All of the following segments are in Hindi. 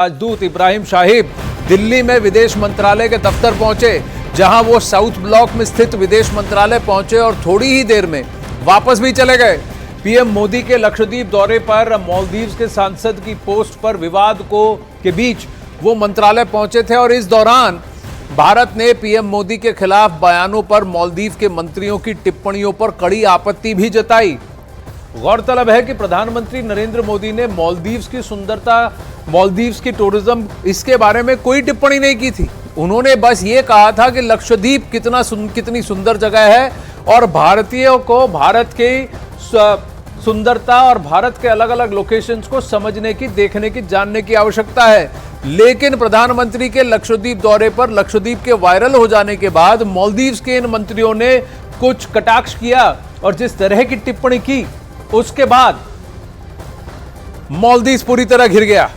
राजदूत इब्राहिम शाहिब दिल्ली में विदेश मंत्रालय के दफ्तर पहुंचे, जहां वो साउथ ब्लॉक में स्थित विदेश मंत्रालय पहुंचे और थोड़ी ही देर में वापस भी चले गए। पीएम मोदी के लक्षद्वीप दौरे पर मालदीव्स के सांसद की पोस्ट पर विवाद के बीच वो मंत्रालय पहुंचे थे और इस दौरान भारत ने पीएम मोदी के खिलाफ बयानों पर मालदीव के मंत्रियों की टिप्पणियों पर कड़ी आपत्ति भी जताई। गौरतलब है कि प्रधानमंत्री नरेंद्र मोदी ने मालदीव्स की सुंदरता, मालदीव्स की टूरिज्म, इसके बारे में कोई टिप्पणी नहीं की थी। उन्होंने बस ये कहा था कि लक्षद्वीप कितनी सुंदर जगह है और भारतीयों को भारत की सुंदरता और भारत के अलग अलग लोकेशंस को समझने की, देखने की, जानने की आवश्यकता है। लेकिन प्रधानमंत्री के लक्षद्वीप दौरे पर लक्षद्वीप के वायरल हो जाने के बाद मालदीव्स के इन मंत्रियों ने कुछ कटाक्ष किया और जिस तरह की टिप्पणी की, उसके बाद मालदीव्स पूरी तरह घिर गया।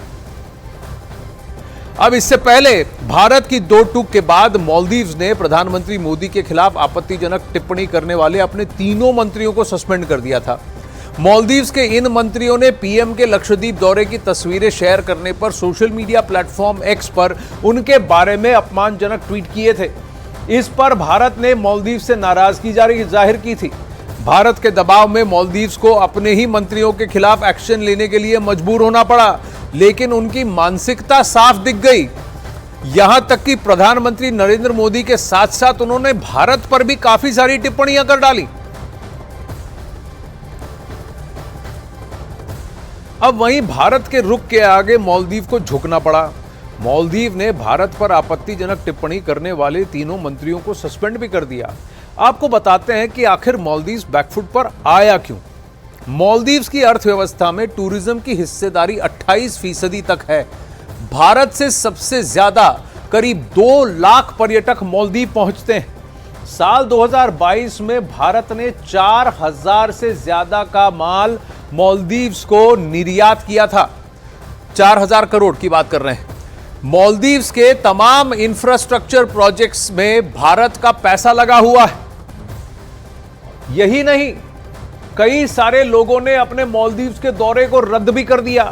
अब इससे पहले भारत की दो टूक के बाद मालदीव्स ने प्रधानमंत्री मोदी के खिलाफ आपत्तिजनक टिप्पणी करने वाले अपने तीनों मंत्रियों को सस्पेंड कर दिया था। मालदीव्स के इन मंत्रियों ने पीएम के लक्षद्वीप दौरे की तस्वीरें शेयर करने पर सोशल मीडिया प्लेटफॉर्म एक्स पर उनके बारे में अपमानजनक ट्वीट किए थे। इस पर भारत ने मालदीव से नाराजगी जाहिर की थी। भारत के दबाव में मालदीव्स को अपने ही मंत्रियों के खिलाफ एक्शन लेने के लिए मजबूर होना पड़ा, लेकिन उनकी मानसिकता साफ दिख गई। यहां तक कि प्रधानमंत्री नरेंद्र मोदी के साथ साथ उन्होंने भारत पर भी काफी सारी टिप्पणियां कर डाली। अब वहीं भारत के रुख के आगे मालदीव को झुकना पड़ा। मालदीव ने भारत पर आपत्तिजनक टिप्पणी करने वाले तीनों मंत्रियों को सस्पेंड भी कर दिया। आपको बताते हैं कि आखिर मालदीव्स बैकफुट पर आया क्यों। मालदीव्स की अर्थव्यवस्था में टूरिज्म की हिस्सेदारी 28% तक है। भारत से सबसे ज्यादा करीब 2 लाख पर्यटक मालदीव पहुंचते हैं। साल 2022 में भारत ने 4000 से ज्यादा का माल मालदीव्स को निर्यात किया था। 4000 करोड़ की बात कर रहे हैं। मालदीव्स के तमाम इंफ्रास्ट्रक्चर प्रोजेक्ट्स में भारत का पैसा लगा हुआ है। यही नहीं, कई सारे लोगों ने अपने मालदीव्स के दौरे को रद्द भी कर दिया।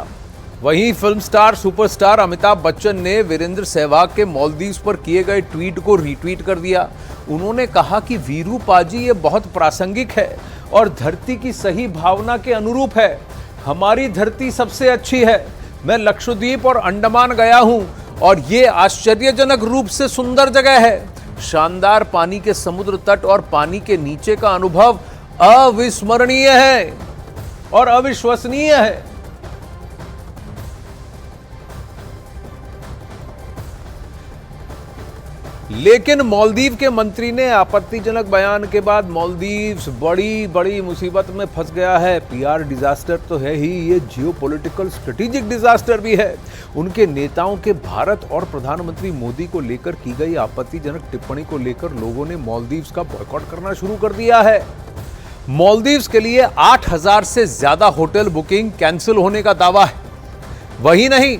वहीं film star superstar Amitabh Bachchan ने वीरेंद्र सहवाग के मालदीव्स पर किए गए ट्वीट को रीट्वीट कर दिया। उन्होंने कहा कि वीरू पाजी ये बहुत प्रासंगिक है और धरती की सही भावना के अनुरूप है। हमारी धरती सबसे अच्छी है। मैं लक्षद्वीप और अंडमान गया हूं और ये आश्चर्यजनक रूप से सुंदर जगह है। शानदार पानी के समुद्र तट और पानी के नीचे का अनुभव अविस्मरणीय है और अविश्वसनीय है। लेकिन मालदीव के मंत्री ने आपत्तिजनक बयान के बाद मालदीव्स बड़ी मुसीबत में फंस गया है। पीआर डिजास्टर तो है ही, ये जियोपॉलिटिकल स्ट्रेटेजिक डिजास्टर भी है। उनके नेताओं के भारत और प्रधानमंत्री मोदी को लेकर की गई आपत्तिजनक टिप्पणी को लेकर लोगों ने मालदीव्स का बॉयकॉट करना शुरू कर दिया है। मालदीव्स के लिए 8000 से ज्यादा होटल बुकिंग कैंसिल होने का दावा है। वही नहीं,